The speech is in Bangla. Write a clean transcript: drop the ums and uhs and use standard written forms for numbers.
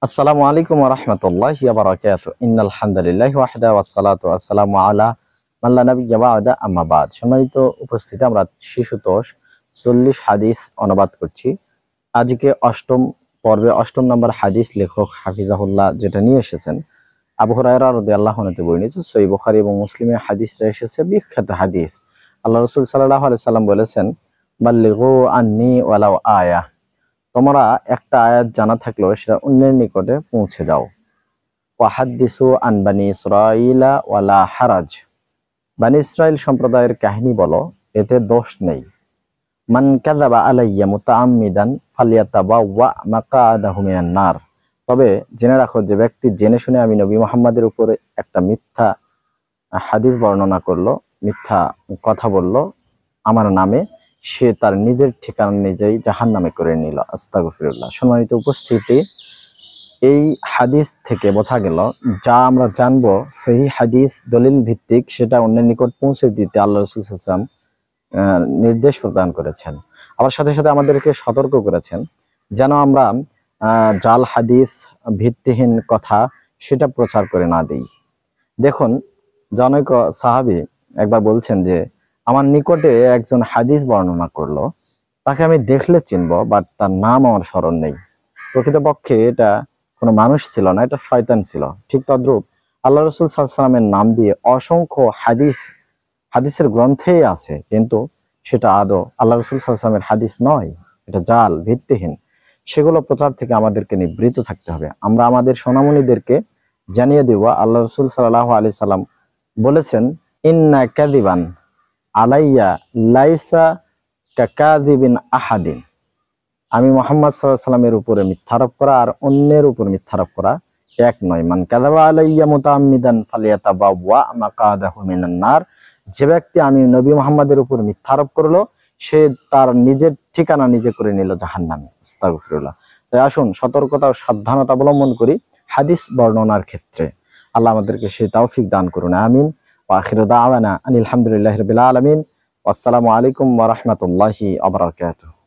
আসসালামু আলাইকুম ওয়া রাহমাতুল্লাহি ওয়া বারাকাতুহু। ইন্নাল হামদুলিল্লাহি ওয়াহদা ওয়াসসালাতু ওয়াসসালামু আলা মান লা নাবিয়্যা বা'দা আম্মা বাদ। সম্মানিত উপস্থিতি, আমরা শিশুতোষ 40 হাদিস অনুবাদ করছি। আজকে অষ্টম পর্বে অষ্টম নম্বর হাদিস লেখক হাফিজাহুল্লাহ যেটা নিয়ে এসেছেন আবু হুরায়রা রাদিয়াল্লাহু আনহু হতে বর্ণিত। সহিহ বুখারী এবং মুসলিমে হাদিসটা এসেছে, বিখ্যাত হাদিস। আল্লাহ রাসূল সাল্লাল্লাহু আলাইহি সাল্লাম বলেছেন, বাল্লিগু আন্নী ওয়ালাউ আয়া, তোমরা একটা আয়াত জানা থাকলেও সেটা অন্যের নিকটে পৌঁছে দাও। ওয়াহাদ্দিসু আন বানি ইসরাঈলা ওয়ালা হারাজ, বানি ইসরাইল সম্প্রদায়ের কাহিনী বলো, এতে দোষ নেই। মান কাযাবা আলাইয়া মুতাআম্মিদান ফালিয়াতাবাওয়া মাকআদাহু মিনান নার, তবে জেনে রাখো, যে ব্যক্তি জেনে শুনে আমি নবী মুহাম্মাদের উপরে একটা মিথ্যা হাদিস বর্ণনা করলো, মিথ্যা কথা বলল আমার নামে, সে তার নিজের ঠিকানা নিজেই জাহান্নামে করে নিল। আস্তাগফিরুল্লাহ। সম্মানিত উপস্থিতি, এই হাদিস থেকে বোঝা গেল, যা আমরা জানবো সহিহ হাদিস দলিল ভিত্তিক, সেটা অন্যের নিকট পৌঁছে দিতে আল্লাহ রাসূল সাল্লাল্লাহু আলাইহি ওয়াসাল্লাম নির্দেশ প্রদান করেছেন। আবার সাথে সাথে আমাদেরকে সতর্ক করেছেন যেন আমরা জাল হাদিস, ভিত্তিহীন কথা সেটা প্রচার করে না দিই। দেখুন, জনৈক সাহাবী একবার বলছেন যে, আমার নিকটে একজন হাদিস বর্ণনা করলো, তাকে আমি দেখলে চিনবো, বাট তার নাম আমার স্মরণ নেই। প্রকৃতপক্ষে এটা কোনো মানুষ ছিল না, এটা শয়তান ছিল। ঠিক তদ্রূপ আল্লাহ রাসূল সাল্লাল্লাহু আলাইহি ওয়াসাল্লামের নাম দিয়ে অসংখ্য হাদিসের গ্রন্থেই আছে, কিন্তু সেটা আদৌ আল্লাহ রাসূল সাল্লাল্লাহু আলাইহি ওয়াসাল্লামের হাদিস নয়, এটা জাল, ভিত্তিহীন। সেগুলো প্রচার থেকে আমাদেরকে নিবৃত্ত থাকতে হবে। আমরা আমাদের সোনামণিদেরকে জানিয়ে দেব, আল্লাহ রাসূল সাল্লাল্লাহু আলাইহি সাল্লাম বলেছেন, ইন্না কাযিবান আলাইয়া লাইসা কাকাযিবিন আহাদিন, আমি মুহাম্মদ সাল্লাল্লাহু আলাইহি সাল্লামের উপরে মিথ্যারোপ করা আর অন্যের উপর মিথ্যারোপ করা এক নয়। মান কাযাবা আলাইয়া মুতাআম্মিদান ফালিয়াতাবাওয়া মাকআদাহু মিনান নার, যে ব্যক্তি আমি নবী মুহাম্মাদের উপর মিথ্যারোপ করলো, সে তার নিজের ঠিকানা নিজে করে নিল জাহান্নামে। আস্তাগফিরুল্লাহ। তাই আসুন সতর্কতা ও সাবধানতা অবলম্বন করি হাদিস বর্ণনার ক্ষেত্রে। আল্লাহ আমাদেরকে সেই তৌফিক দান করুন, আমিন। ওয়া আখিরু দাওয়ানা আনিল হামদুলিল্লাহি রাব্বিল আলামিন। আসসালামু আলাইকুম ওয়া রাহমাতুল্লাহি ওয়া বারাকাতুহু।